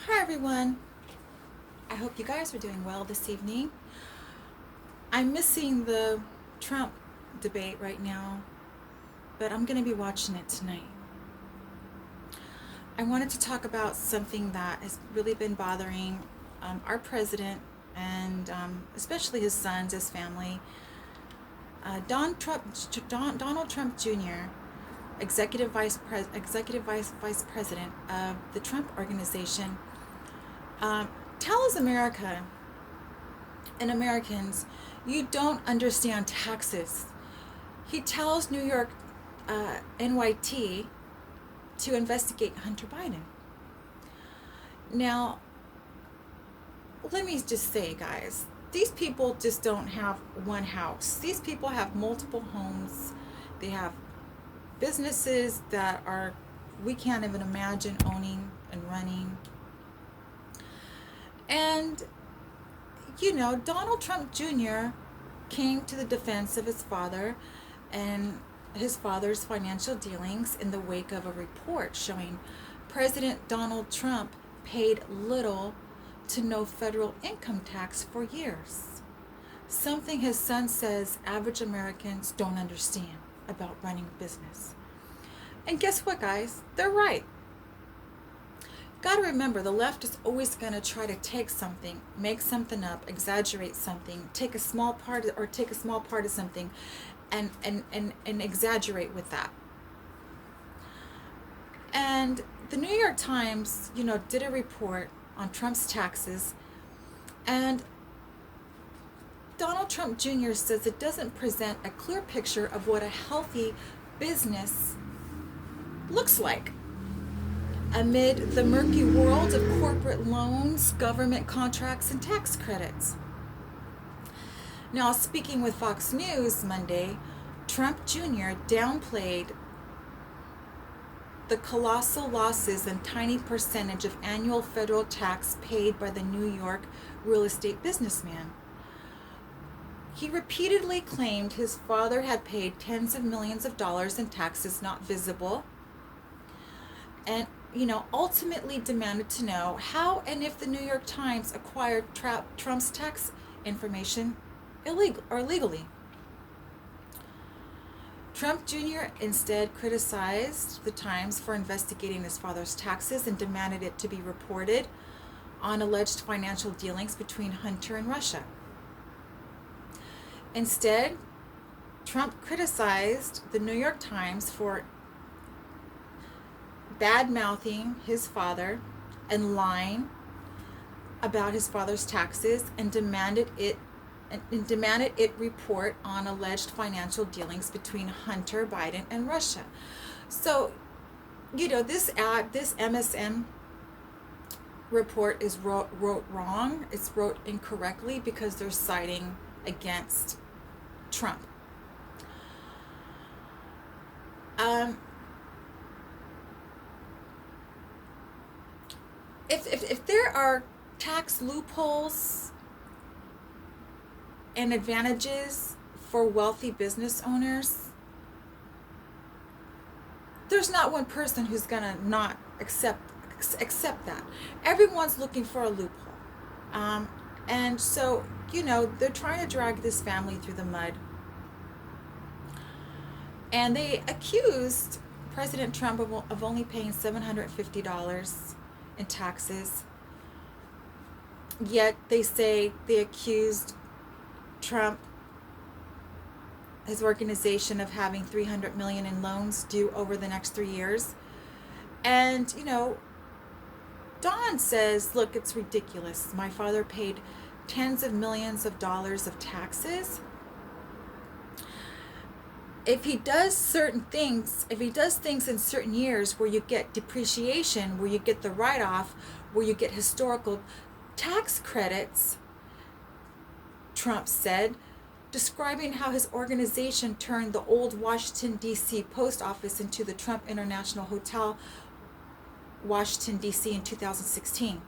Hi everyone. I hope you guys are doing well this evening. I'm missing the Trump debate right now, but I'm going to be watching it tonight. I wanted to talk about something that has really been bothering our president and especially his sons, his family. Donald Trump Jr., Executive Vice President of the Trump Organization, tells America and Americans, you don't understand taxes. He tells New York NYT to investigate Hunter Biden. Now, let me just say, guys, these people just don't have one house. These people have multiple homes. They have businesses that are we can't even imagine owning and running. And Donald Trump Jr. came to the defense of his father and his father's financial dealings in the wake of a report showing President Donald Trump paid little to no federal income tax for years. Something his son says average Americans don't understand about running a business. And guess what, guys? They're right. Got to remember, the left is always going to try to take something, make something up, exaggerate something, take a small part of something and exaggerate with that. And the New York Times, did a report on Trump's taxes, and Donald Trump Jr. says it doesn't present a clear picture of what a healthy business looks like amid the murky world of corporate loans, government contracts, and tax credits. Now, speaking with Fox News Monday, Trump Jr. downplayed the colossal losses and tiny percentage of annual federal tax paid by the New York real estate businessman. He repeatedly claimed his father had paid tens of millions of dollars in taxes not visible, and ultimately demanded to know how and if the New York Times acquired Trump's tax information illegally. Trump Jr. instead criticized the Times for investigating his father's taxes and demanded it to be reported on alleged financial dealings between Hunter and Russia. Instead, Trump criticized the New York Times for bad-mouthing his father and lying about his father's taxes and demanded it report on alleged financial dealings between Hunter Biden and Russia. So, this MSM report is wrote wrong. It's wrote incorrectly because they're citing against Trump. If there are tax loopholes and advantages for wealthy business owners, there's not one person who's gonna not accept that. Everyone's looking for a loophole, and so they're trying to drag this family through the mud. And they accused President Trump of only paying $750 in taxes. Yet they say they accused Trump, his organization, of having $300 million in loans due over the next 3 years. And Don says, look, it's ridiculous. My father paid tens of millions of dollars of taxes. If he does things in certain years where you get depreciation, where you get the write-off, where you get historical tax credits, Trump said, describing how his organization turned the old Washington, D.C. post office into the Trump International Hotel, Washington, D.C. in 2016.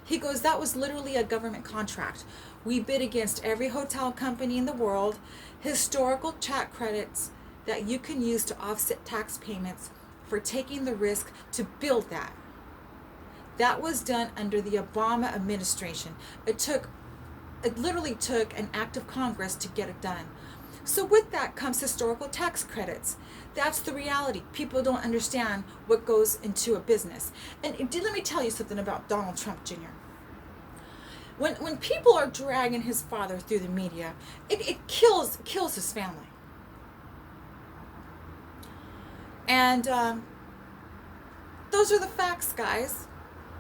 He goes, that was literally a government contract. We bid against every hotel company in the world, historical tax credits that you can use to offset tax payments for taking the risk to build that. That was done under the Obama administration. It literally took an act of Congress to get it done. So with that comes historical tax credits. That's the reality. People don't understand what goes into a business. And let me tell you something about Donald Trump Jr. When people are dragging his father through the media, it kills his family. And those are the facts, guys.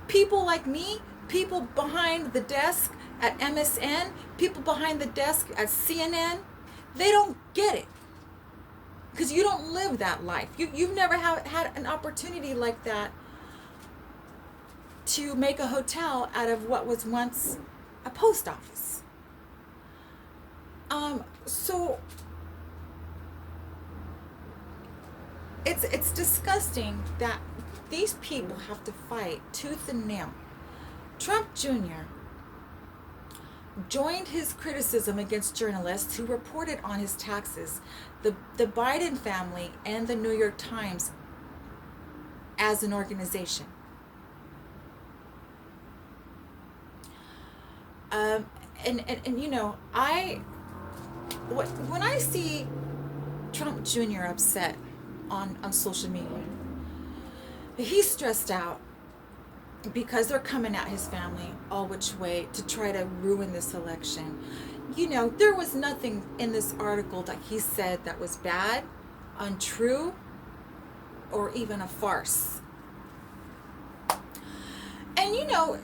People like me, people behind the desk at MSN, people behind the desk at CNN, they don't get it. Because you don't live that life. You've never had an opportunity like that to make a hotel out of what was once a post office. So it's disgusting that these people have to fight tooth and nail. Trump Jr. joined his criticism against journalists who reported on his taxes, the Biden family, and the New York Times as an organization. And you know, when I see Trump Jr. upset on social media, he's stressed out because they're coming at his family all which way to try to ruin this election. You know, there was nothing in this article that he said that was bad, untrue, or even a farce. And you know,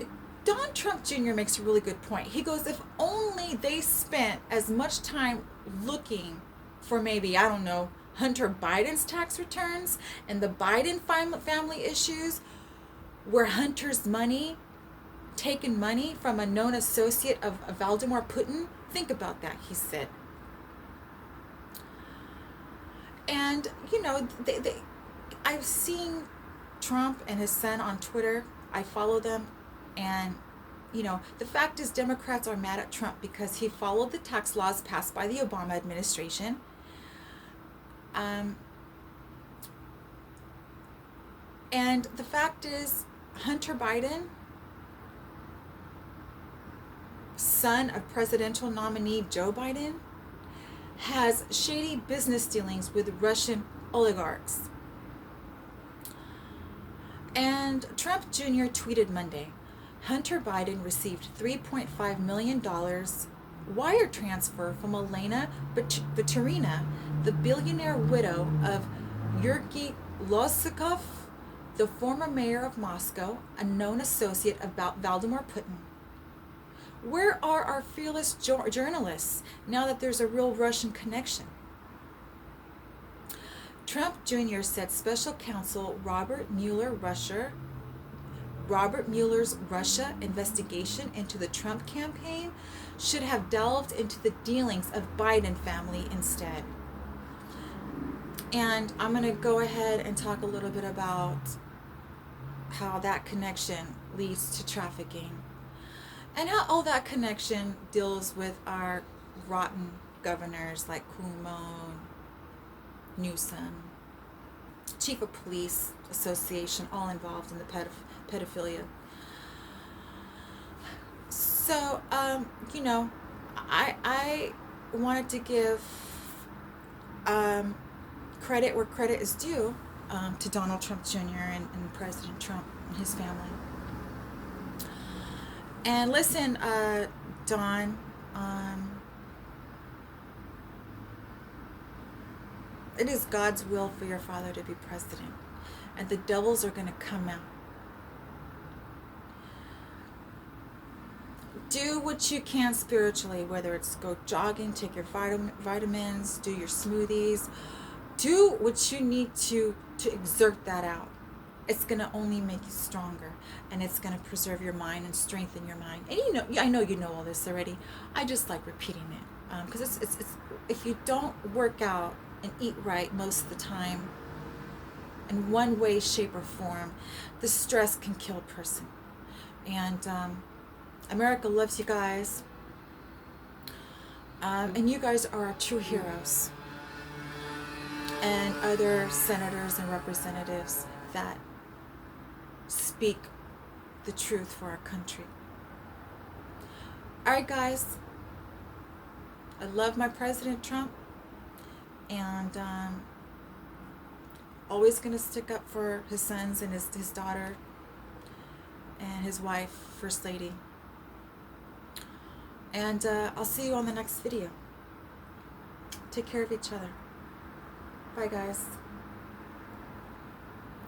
Don Trump Jr. makes a really good point. He goes, if only they spent as much time looking for maybe, I don't know, Hunter Biden's tax returns and the Biden family issues, where Hunter's money, taken money from a known associate of Vladimir Putin. Think about that, he said. And, you know, I've seen Trump and his son on Twitter. I follow them. And, you know, the fact is Democrats are mad at Trump because he followed the tax laws passed by the Obama administration. And the fact is, Hunter Biden, son of presidential nominee Joe Biden, has shady business dealings with Russian oligarchs. And Trump Jr. tweeted Monday, Hunter Biden received $3.5 million wire transfer from Elena Baturina, the billionaire widow of Yurky Losakov, the former mayor of Moscow, a known associate of Vladimir Putin. Where are our fearless journalists now that there's a real Russian connection? Trump Jr. said special counsel Robert Mueller's Russia investigation into the Trump campaign should have delved into the dealings of Biden family instead. And I'm going to go ahead and talk a little bit about how that connection leads to trafficking and how all that connection deals with our rotten governors like Cuomo, Newsom, Chief of Police Association, all involved in the pedophilia. So, you know, I wanted to give credit where credit is due to Donald Trump Jr. and President Trump and his family. And listen, Don, it is God's will for your father to be president, and the devils are going to come out. Do what you can spiritually, whether it's go jogging, take your vitamins, do your smoothies. Do what you need to exert that out. It's going to only make you stronger, and it's going to preserve your mind and strengthen your mind. And you know, I know you know all this already. I just like repeating it because it's if you don't work out and eat right most of the time, in one way, shape, or form, the stress can kill a person. And America loves you guys, and you guys are our true heroes. And other senators and representatives that speak the truth for our country. All right, guys. I love my President Trump, and always going to stick up for his sons and his daughter and his wife, First Lady. And I'll see you on the next video. Take care of each other. Bye, guys.